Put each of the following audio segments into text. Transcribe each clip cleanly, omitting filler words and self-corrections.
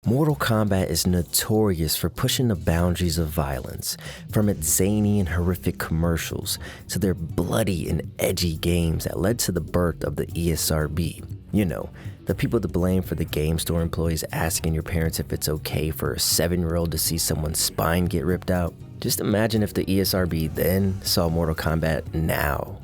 Mortal Kombat is notorious for pushing the boundaries of violence, from its zany and horrific commercials to their bloody and edgy games that led to the birth of the ESRB. You know, the people to blame for the game store employees asking your parents if it's okay for a 7-year-old to see someone's spine get ripped out. Just imagine if the ESRB then saw Mortal Kombat now.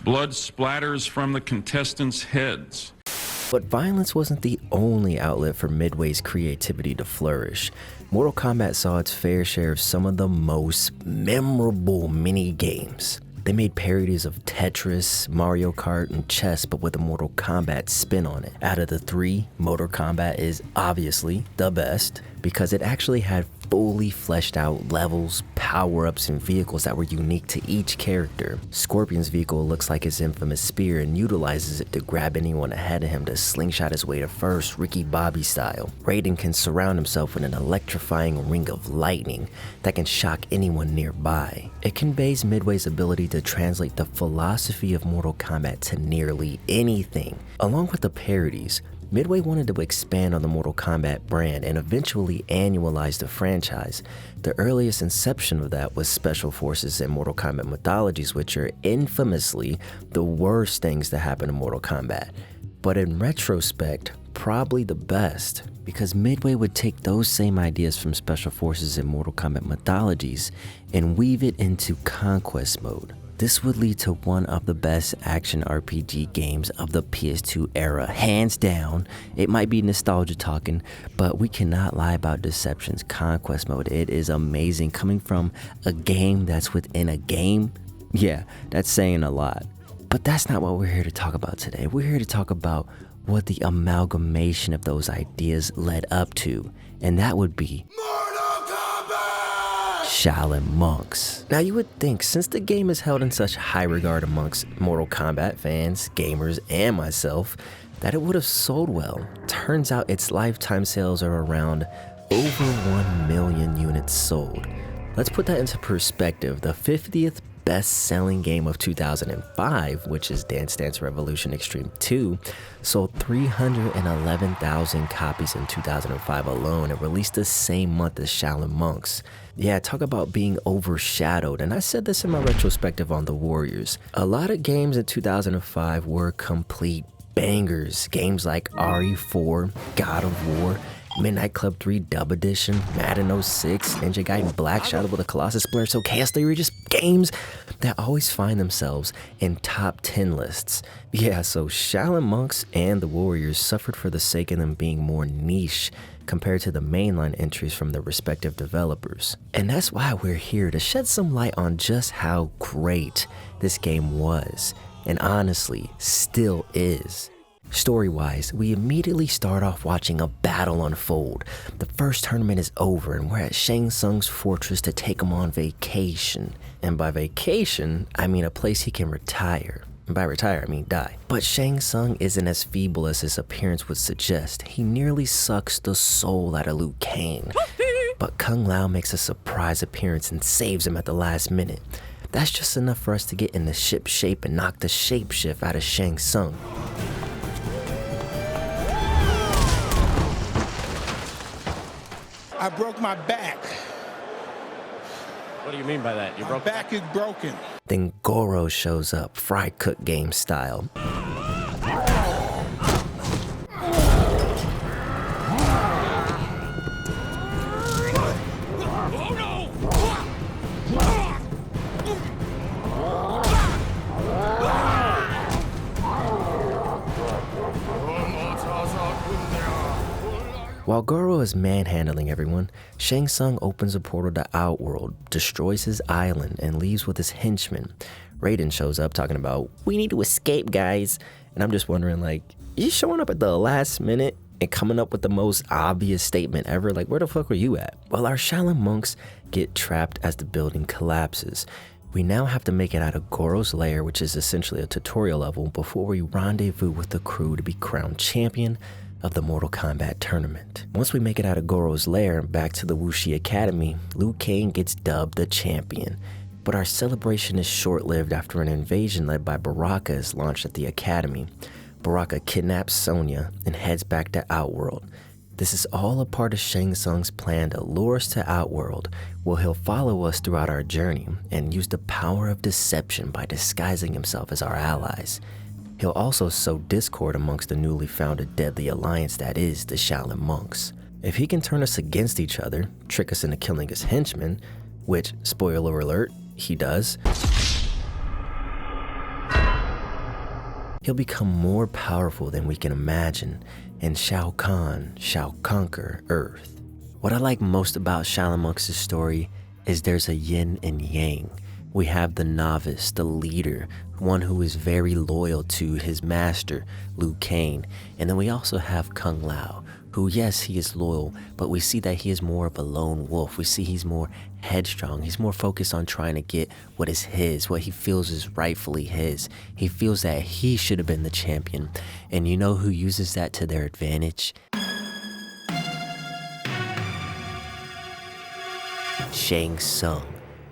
Blood splatters from the contestants' heads. But violence wasn't the only outlet for Midway's creativity to flourish. Mortal Kombat saw its fair share of some of the most memorable mini-games. They made parodies of Tetris, Mario Kart, and chess, but with a Mortal Kombat spin on it. Out of the three, Mortal Kombat is obviously the best because it actually had fully fleshed out levels, power-ups, and vehicles that were unique to each character. Scorpion's vehicle looks like his infamous spear and utilizes it to grab anyone ahead of him to slingshot his way to first, Ricky Bobby style. Raiden can surround himself with an electrifying ring of lightning that can shock anyone nearby. It conveys Midway's ability to translate the philosophy of Mortal Kombat to nearly anything. Along with the parodies, Midway wanted to expand on the Mortal Kombat brand and eventually annualize the franchise. The earliest inception of that was Special Forces and Mortal Kombat Mythologies, which are infamously the worst things to happen in Mortal Kombat. But in retrospect, probably the best, because Midway would take those same ideas from Special Forces and Mortal Kombat Mythologies and weave it into Conquest mode. This would lead to one of the best action RPG games of the PS2 era, hands down. It might be nostalgia talking, but we cannot lie about Deception's Conquest mode. It is amazing, coming from a game that's within a game. Yeah, that's saying a lot. But that's not what we're here to talk about today. We're here to talk about what the amalgamation of those ideas led up to, and that would be Shaolin Monks. Now you would think, since the game is held in such high regard amongst Mortal Kombat fans, gamers, and myself, that it would have sold well. Turns out its lifetime sales are around over 1 million units sold. Let's put that into perspective. The 50th best-selling game of 2005, which is Dance Dance Revolution Extreme 2, sold 311,000 copies in 2005 alone and released the same month as Shaolin Monks. Yeah, talk about being overshadowed, and I said this in my retrospective on the Warriors. A lot of games in 2005 were complete bangers. Games like RE4, God of War, Midnight Club 3 Dub Edition, Madden 06, Ninja Gaiden Black, Shadow of the Colossus, Splinter Cell, Chaos Theory, just games that always find themselves in top 10 lists. Yeah, so Shaolin Monks and the Warriors suffered for the sake of them being more niche compared to the mainline entries from their respective developers. And that's why we're here, to shed some light on just how great this game was, and honestly, still is. Story-wise, we immediately start off watching a battle unfold. The first tournament is over and we're at Shang Tsung's fortress to take him on vacation. And by vacation, I mean a place he can retire. And by retire, I mean die. But Shang Tsung isn't as feeble as his appearance would suggest. He nearly sucks the soul out of Liu Kang. But Kung Lao makes a surprise appearance and saves him at the last minute. That's just enough for us to get in the ship shape and knock the shapeshift out of Shang Tsung. I broke my back. What do you mean by that? My back is broken. Then Goro shows up, fry cook game style. While Goro is manhandling everyone, Shang Tsung opens a portal to Outworld, destroys his island, and leaves with his henchmen. Raiden shows up talking about, "We need to escape, guys." And I'm just wondering, like, you showing up at the last minute and coming up with the most obvious statement ever? Like, where the fuck were you at? Well, our Shaolin monks get trapped as the building collapses. We now have to make it out of Goro's lair, which is essentially a tutorial level, before we rendezvous with the crew to be crowned champion of the Mortal Kombat tournament. Once we make it out of Goro's lair and back to the Wuxi Academy, Liu Kang gets dubbed the champion. But our celebration is short-lived after an invasion led by Baraka is launched at the academy. Baraka kidnaps Sonya and heads back to Outworld. This is all a part of Shang Tsung's plan to lure us to Outworld, where he'll follow us throughout our journey and use the power of deception by disguising himself as our allies. He'll also sow discord amongst the newly founded deadly alliance that is the Shaolin Monks. If he can turn us against each other, trick us into killing his henchmen, which, spoiler alert, he does, he'll become more powerful than we can imagine, and Shao Kahn shall conquer Earth. What I like most about Shaolin Monks' story is there's a yin and yang. We have the novice, the leader, one who is very loyal to his master, Liu Kang. And then we also have Kung Lao, who, yes, he is loyal, but we see that he is more of a lone wolf. We see he's more headstrong. He's more focused on trying to get what is his, what he feels is rightfully his. He feels that he should have been the champion. And you know who uses that to their advantage? Shang Tsung.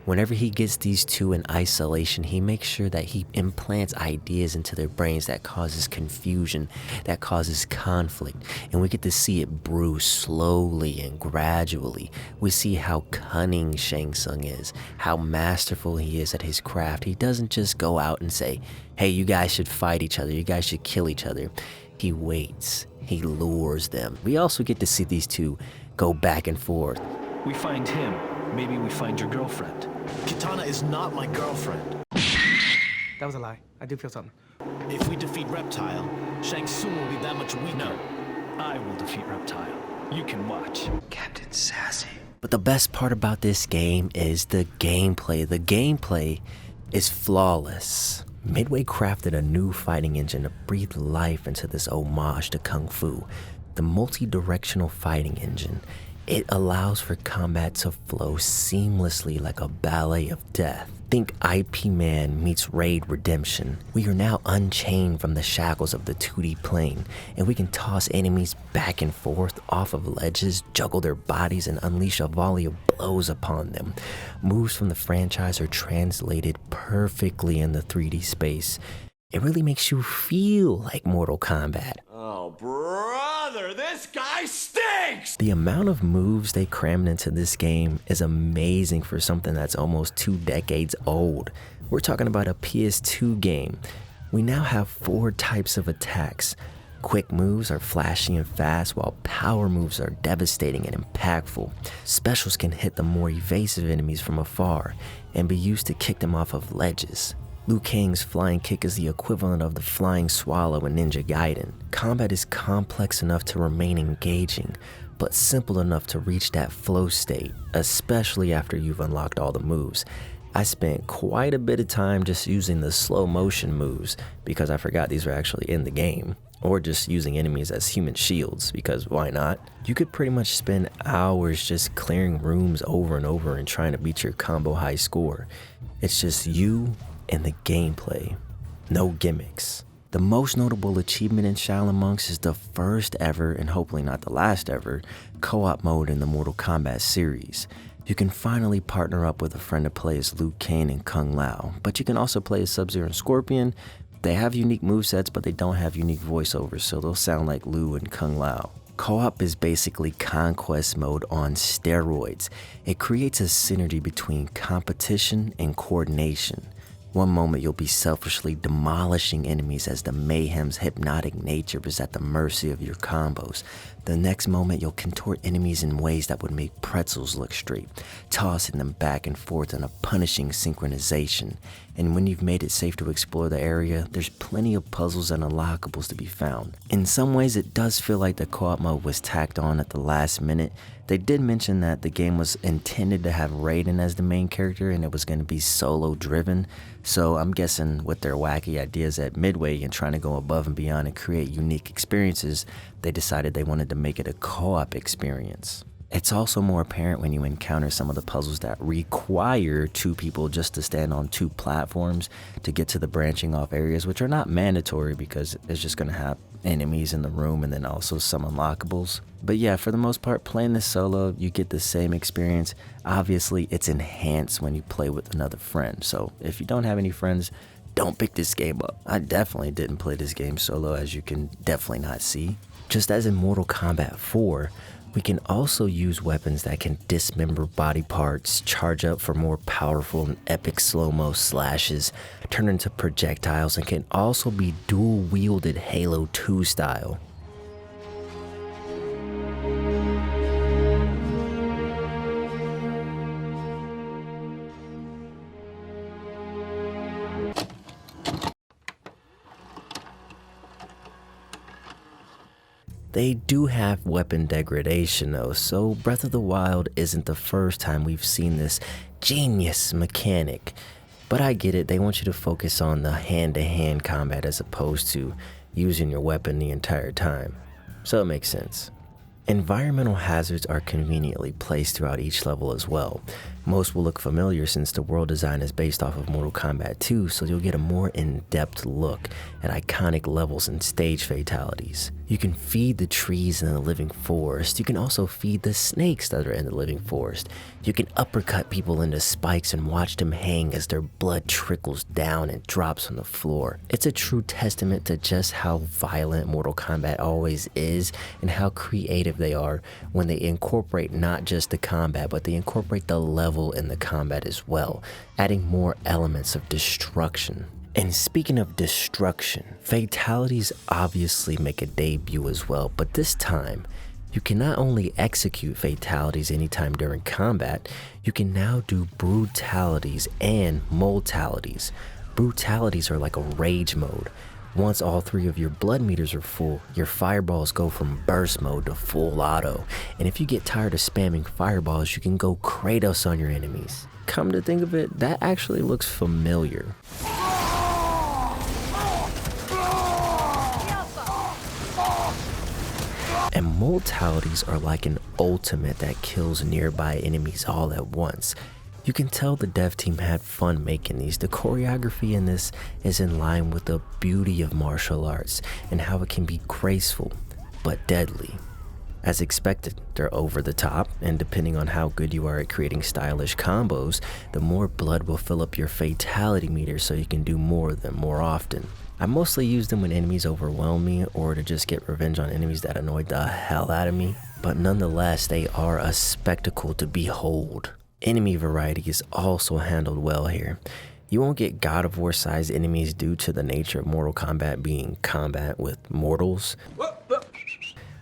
Whenever he gets these two in isolation, he makes sure that he implants ideas into their brains that causes confusion, that causes conflict, and we get to see it brew slowly and gradually. We see how cunning Shang Tsung is, how masterful he is at his craft. He doesn't just go out and say, hey, you guys should fight each other, you guys should kill each other. He waits, he lures them. We also get to see these two go back and forth. We find him, maybe we find your girlfriend. Kitana is not my girlfriend. That was a lie. I do feel something. If we defeat Reptile, Shang Tsung will be that much weaker. No, I will defeat Reptile. You can watch. Captain Sassy. But the best part about this game is the gameplay. The gameplay is flawless. Midway crafted a new fighting engine to breathe life into this homage to Kung Fu. The multi-directional fighting engine. It allows for combat to flow seamlessly like a ballet of death. Think IP Man meets Raid Redemption. We are now unchained from the shackles of the 2D plane, and we can toss enemies back and forth off of ledges, juggle their bodies, and unleash a volley of blows upon them. Moves from the franchise are translated perfectly in the 3D space. It really makes you feel like Mortal Kombat. Oh, brother, this guy stinks! The amount of moves they crammed into this game is amazing for something that's almost 2 decades old. We're talking about a PS2 game. We now have 4 types of attacks. Quick moves are flashy and fast, while power moves are devastating and impactful. Specials can hit the more evasive enemies from afar and be used to kick them off of ledges. Liu Kang's flying kick is the equivalent of the flying swallow in Ninja Gaiden. Combat is complex enough to remain engaging, but simple enough to reach that flow state, especially after you've unlocked all the moves. I spent quite a bit of time just using the slow motion moves because I forgot these were actually in the game, or just using enemies as human shields because why not? You could pretty much spend hours just clearing rooms over and over and trying to beat your combo high score. It's just you and the gameplay. No gimmicks. The most notable achievement in Shaolin Monks is the first ever, and hopefully not the last ever, co-op mode in the Mortal Kombat series. You can finally partner up with a friend to play as Liu Kang and Kung Lao, but you can also play as Sub-Zero and Scorpion. They have unique movesets, but they don't have unique voiceovers, so they'll sound like Liu and Kung Lao. Co-op is basically conquest mode on steroids. It creates a synergy between competition and coordination. One moment you'll be selfishly demolishing enemies as the mayhem's hypnotic nature is at the mercy of your combos. The next moment you'll contort enemies in ways that would make pretzels look straight, tossing them back and forth in a punishing synchronization. And when you've made it safe to explore the area, there's plenty of puzzles and unlockables to be found. In some ways it does feel like the co-op mode was tacked on at the last minute. They did mention that the game was intended to have Raiden as the main character and it was going to be solo driven. So I'm guessing with their wacky ideas at Midway and trying to go above and beyond and create unique experiences, they decided they wanted to make it a co-op experience. It's also more apparent when you encounter some of the puzzles that require 2 people just to stand on 2 platforms to get to the branching off areas, which are not mandatory because it's just going to have enemies in the room and then also some unlockables. But yeah, for the most part, playing this solo, you get the same experience. Obviously, it's enhanced when you play with another friend. So if you don't have any friends, don't pick this game up. I definitely didn't play this game solo, as you can definitely not see. Just as in Mortal Kombat 4, we can also use weapons that can dismember body parts, charge up for more powerful and epic slow-mo slashes, turn into projectiles, and can also be dual-wielded Halo 2 style. They do have weapon degradation though, so Breath of the Wild isn't the first time we've seen this genius mechanic. But I get it, they want you to focus on the hand-to-hand combat as opposed to using your weapon the entire time. So it makes sense. Environmental hazards are conveniently placed throughout each level as well. Most will look familiar since the world design is based off of Mortal Kombat 2, so you'll get a more in-depth look at iconic levels and stage fatalities. You can feed the trees in the living forest. You can also feed the snakes that are in the living forest. You can uppercut people into spikes and watch them hang as their blood trickles down and drops on the floor. It's a true testament to just how violent Mortal Kombat always is and how creative they are when they incorporate not just the combat, but they incorporate the level in the combat as well, adding more elements of destruction. And speaking of destruction, fatalities obviously make a debut as well, but this time, you can not only execute fatalities anytime during combat, you can now do brutalities and mortalities. Brutalities are like a rage mode. Once all 3 of your blood meters are full, your fireballs go from burst mode to full auto. And if you get tired of spamming fireballs, you can go Kratos on your enemies. Come to think of it, that actually looks familiar. And mortalities are like an ultimate that kills nearby enemies all at once. You can tell the dev team had fun making these. The choreography in this is in line with the beauty of martial arts and how it can be graceful but deadly. As expected, they're over the top, and depending on how good you are at creating stylish combos, the more blood will fill up your fatality meter so you can do more of them more often. I mostly use them when enemies overwhelm me or to just get revenge on enemies that annoyed the hell out of me, but nonetheless they are a spectacle to behold. Enemy variety is also handled well here. You won't get God of War sized enemies due to the nature of Mortal Kombat being combat with mortals,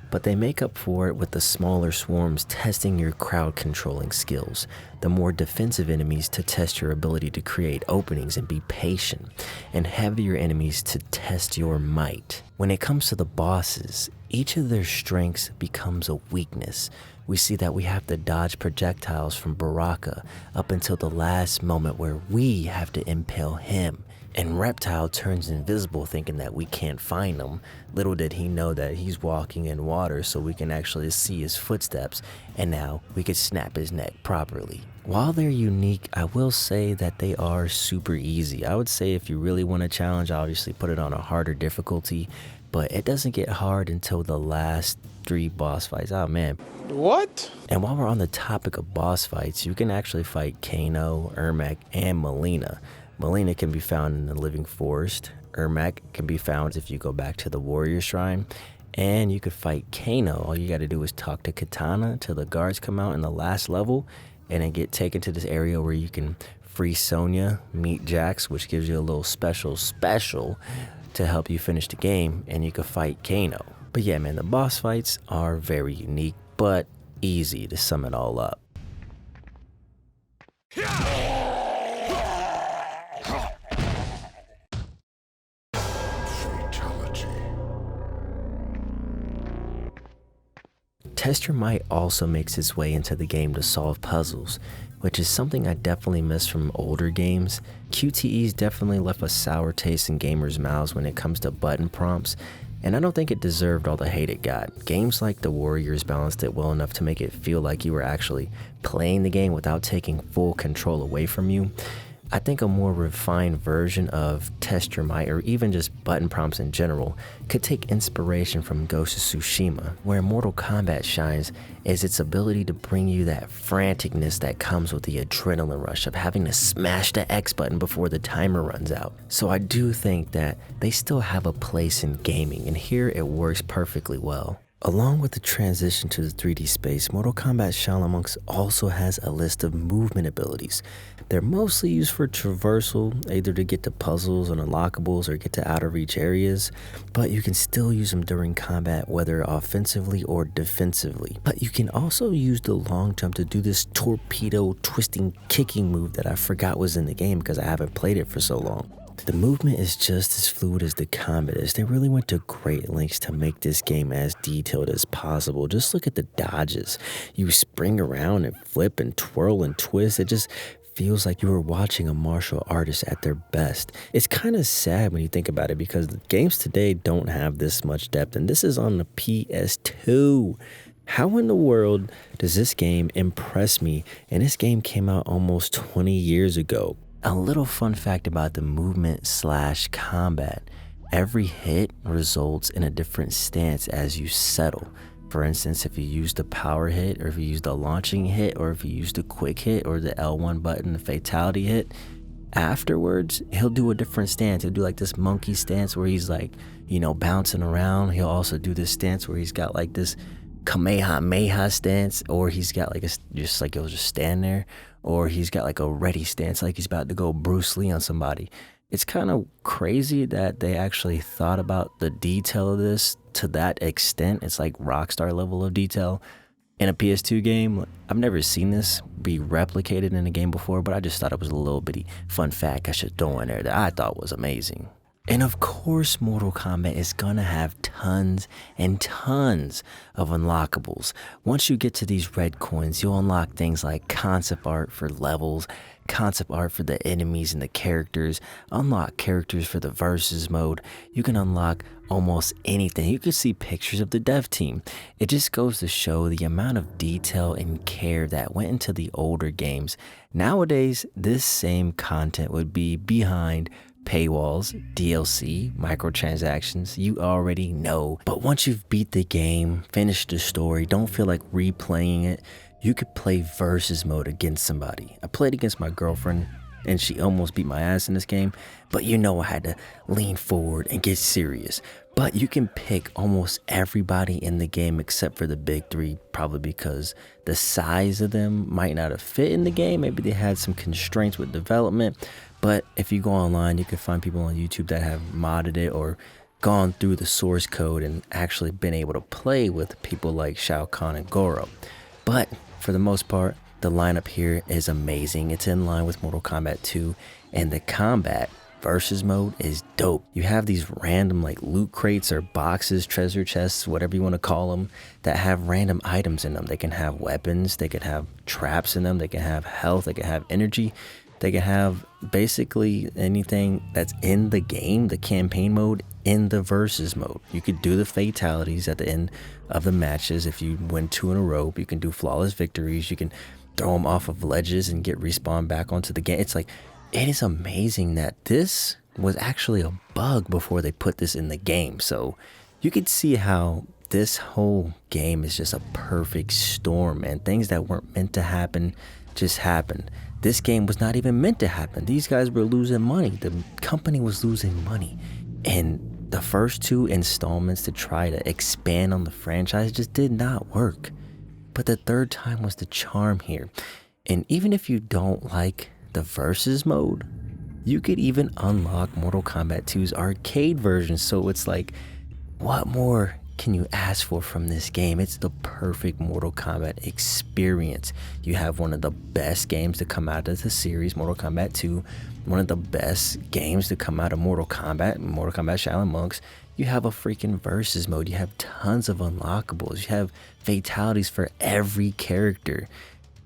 but they make up for it with the smaller swarms testing your crowd controlling skills, the more defensive enemies to test your ability to create openings and be patient, and heavier enemies to test your might. When it comes to the bosses, each of their strengths becomes a weakness. We see that we have to dodge projectiles from Baraka up until the last moment where we have to impale him. And Reptile turns invisible thinking that we can't find him. Little did he know that he's walking in water so we can actually see his footsteps, and now we could snap his neck properly. While they're unique, I will say that they are super easy. I would say if you really want a challenge, obviously put it on a harder difficulty, but it doesn't get hard until the last 3 boss fights. Oh man. What? And while we're on the topic of boss fights, you can actually fight Kano, Ermac, and Mileena. Mileena can be found in the Living Forest. Ermac can be found if you go back to the Warriors Shrine. And you could fight Kano. All you gotta do is talk to Katana till the guards come out in the last level, and then get taken to this area where you can free Sonya, meet Jax, which gives you a little special to help you finish the game, and you can fight Kano. But yeah, man, the boss fights are very unique, but easy to sum it all up. Test Your Might also makes its way into the game to solve puzzles. which is something I definitely miss from older games. QTEs definitely left a sour taste in gamers' mouths when it comes to button prompts, and I don't think it deserved all the hate it got. Games like the Warriors balanced it well enough to make it feel like you were actually playing the game without taking full control away from you. I think a more refined version of Test Your Might, or even just button prompts in general, could take inspiration from Ghost of Tsushima. Where Mortal Kombat shines is its ability to bring you that franticness that comes with the adrenaline rush of having to smash the X button before the timer runs out. So I do think that they still have a place in gaming, and here it works perfectly well. Along with the transition to the 3D space, Mortal Kombat Shaolin Monks also has a list of movement abilities. They're mostly used for traversal, either to get to puzzles and unlockables or get to out of reach areas, but you can still use them during combat, whether offensively or defensively. But you can also use the long jump to do this torpedo twisting kicking move that I forgot was in the game because I haven't played it for so long. The movement is just as fluid as the combat is. They really went to great lengths to make this game as detailed as possible. Just look at the dodges. You spring around and flip and twirl and twist. It just feels like you were watching a martial artist at their best. It's kind of sad when you think about it because the games today don't have this much depth, and this is on the PS2. How in the world does this game impress me? And this game came out almost 20 years ago. A little fun fact about the movement / combat. Every hit results in a different stance as you settle. For instance, if you use the power hit, or if you use the launching hit, or if you use the quick hit, or the L1 button, the fatality hit, afterwards, he'll do a different stance. He'll do like this monkey stance where he's like, bouncing around. He'll also do this stance where he's got like this Kamehameha stance, or he's got like he'll just stand there, or he's got like a ready stance like he's about to go Bruce Lee on somebody. It's kind of crazy that they actually thought about the detail of this to that extent. It's like Rockstar level of detail in a PS2 game. I've never seen this be replicated in a game before, but I just thought it was a little bitty fun fact I should throw in there that I thought was amazing. And of course, Mortal Kombat is gonna have tons and tons of unlockables. Once you get to these red coins, you'll unlock things like concept art for levels, concept art for the enemies and the characters, unlock characters for the versus mode. You can unlock almost anything. You can see pictures of the dev team. It just goes to show the amount of detail and care that went into the older games. Nowadays, this same content would be behind paywalls, DLC, microtransactions. You already know. But once you've beat the game, finished the story, don't feel like replaying it, you could play versus mode against somebody. I played against my girlfriend and she almost beat my ass in this game, but I had to lean forward and get serious. But you can pick almost everybody in the game except for the big three, probably because the size of them might not have fit in the game. Maybe they had some constraints with development. But if you go online, you can find people on YouTube that have modded it or gone through the source code and actually been able to play with people like Shao Kahn and Goro. But for the most part, the lineup here is amazing. It's in line with Mortal Kombat 2, and the combat versus mode is dope. You have these random like loot crates or boxes, treasure chests, whatever you want to call them, that have random items in them. They can have weapons, they can have traps in them, they can have health, they can have energy. They can have basically anything that's in the game, the campaign mode, in the versus mode. You could do the fatalities at the end of the matches. If you win 2 in a row, you can do flawless victories. You can throw them off of ledges and get respawned back onto the game. It's like, it is amazing that this was actually a bug before they put this in the game. So you could see how this whole game is just a perfect storm, and things that weren't meant to happen just happened. This game was not even meant to happen. These guys were losing money. The company was losing money. And the first 2 installments to try to expand on the franchise just did not work. But the third time was the charm here. And even if you don't like the versus mode, you could even unlock Mortal Kombat 2's arcade version. So it's like, what more can you ask for from this game? It's the perfect Mortal Kombat experience. You have one of the best games to come out of the series, Mortal Kombat 2, one of the best games to come out of Mortal Kombat Shaolin Monks. You have a freaking versus mode. You have tons of unlockables. You have fatalities for every character.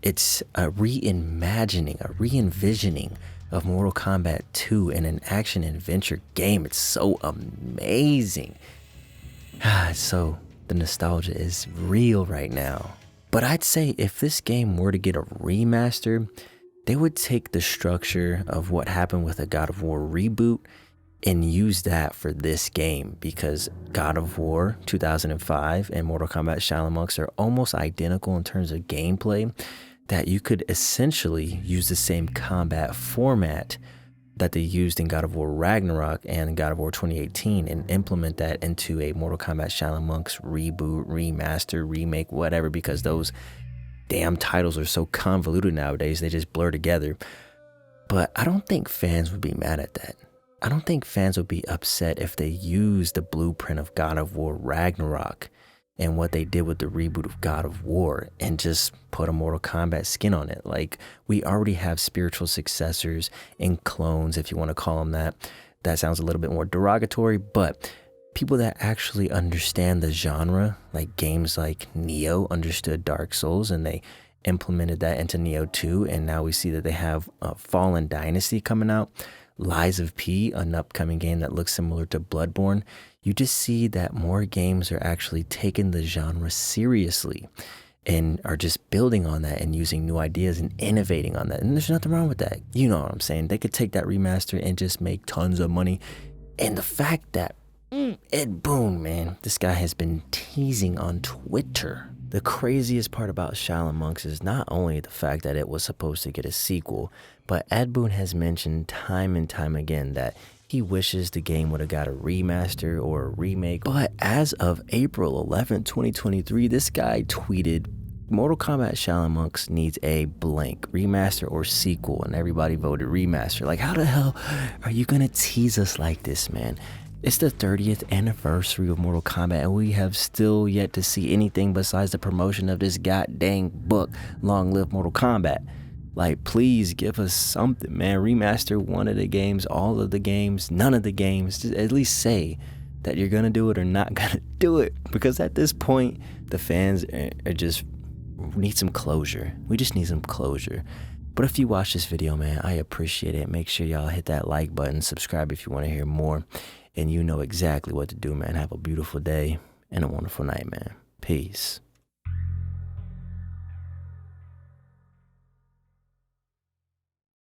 It's a reimagining, a re-envisioning of Mortal Kombat 2 in an action-adventure game. It's so amazing. So the nostalgia is real right now. But I'd say if this game were to get a remaster, they would take the structure of what happened with a God of War reboot and use that for this game, because God of War 2005 and Mortal Kombat Shaolin Monks are almost identical in terms of gameplay, that you could essentially use the same combat format that they used in God of War Ragnarok and God of War 2018 and implement that into a Mortal Kombat Shaolin Monks reboot, remaster, remake, whatever, because those damn titles are so convoluted nowadays, they just blur together. But I don't think fans would be mad at that. I don't think fans would be upset if they used the blueprint of God of War Ragnarok and what they did with the reboot of God of War and just put a Mortal Kombat skin on it. Like, we already have spiritual successors and clones, if you want to call them that. That sounds a little bit more derogatory, but people that actually understand the genre, like games like Neo understood Dark Souls and they implemented that into Neo 2, and now we see that they have Fallen Dynasty coming out, Lies of P, an upcoming game that looks similar to Bloodborne. You just see that more games are actually taking the genre seriously and are just building on that and using new ideas and innovating on that. And there's nothing wrong with that. You know what I'm saying? They could take that remaster and just make tons of money. And the fact that Ed Boon, man, this guy has been teasing on Twitter. The craziest part about Shaolin Monks is not only the fact that it was supposed to get a sequel, but Ed Boon has mentioned time and time again that he wishes the game would have got a remaster or a remake. But as of April 11, 2023, this guy tweeted, Mortal Kombat Shaolin Monks needs a blank remaster or sequel, and everybody voted remaster. Like, how the hell are you gonna tease us like this, man? It's the 30th anniversary of Mortal Kombat, and we have still yet to see anything besides the promotion of this goddamn book, Long Live Mortal Kombat. Like, please give us something, man. Remaster one of the games, all of the games, none of the games. Just at least say that you're gonna do it or not gonna do it. Because at this point, the fans are just need some closure. We just need some closure. But if you watch this video, man, I appreciate it. Make sure y'all hit that like button, subscribe if you want to hear more. And you know exactly what to do, man. Have a beautiful day and a wonderful night, man. Peace.